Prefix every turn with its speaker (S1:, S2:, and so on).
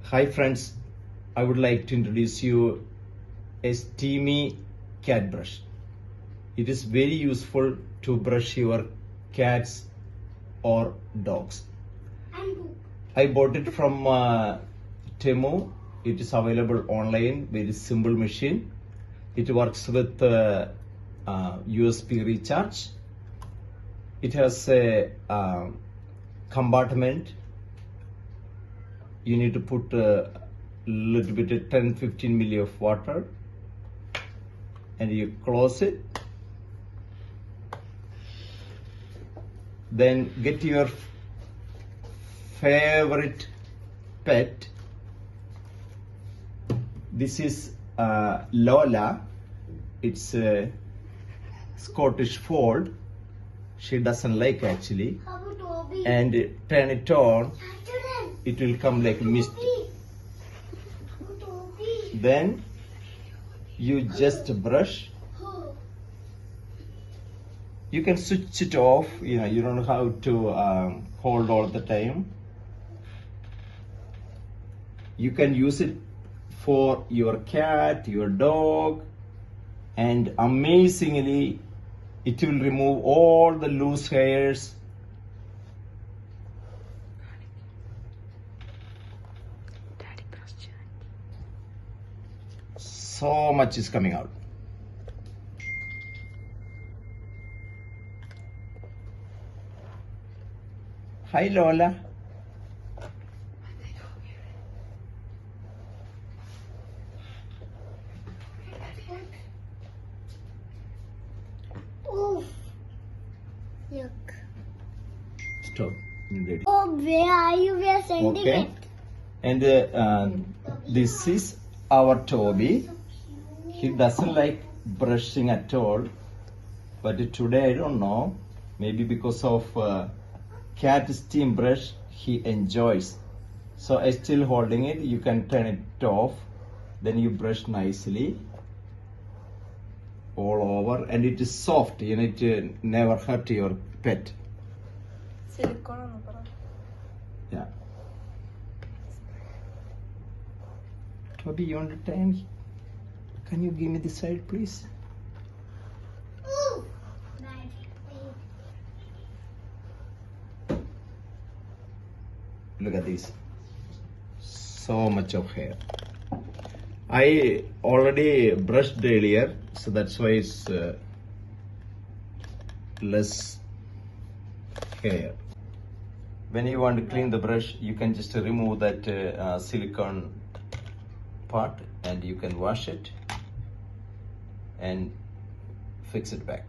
S1: Hi friends, I would like to introduce you a steamy cat brush. It is very useful to brush your cats or dogs. I bought it from Temu. It is available online, very simple machine. It works with USB recharge. It has a compartment. You need to put a little bit of 10-15 ml of water and you close it. Then get your favorite pet. This is Lola. It's a Scottish Fold. She doesn't like actually. And turn it on. It will come like mist. Then you just brush. You can switch it off. You don't have to hold all the time. You can use it for your cat, your dog, and amazingly, it will remove all the loose hairs. So much is coming out. Hi Lola.
S2: Oh, yuck.
S1: Stop. Ready.
S2: Oh, where are you? We are sending
S1: Okay.
S2: it.
S1: And this is our Toby. He doesn't like brushing at all. But today, I don't know, maybe because of cat steam brush, he enjoys. So I'm still holding it. You can turn it off. Then you brush nicely all over. And it is soft. It never hurt your pet.
S3: Silicone però.
S1: Yeah. Toby, you want to turn? Can you give me the side, please?
S2: Ooh.
S1: Look at this. So much of hair. I already brushed earlier, so that's why it's less hair. When you want to clean the brush, you can just remove that silicone part and you can wash it and fix it back.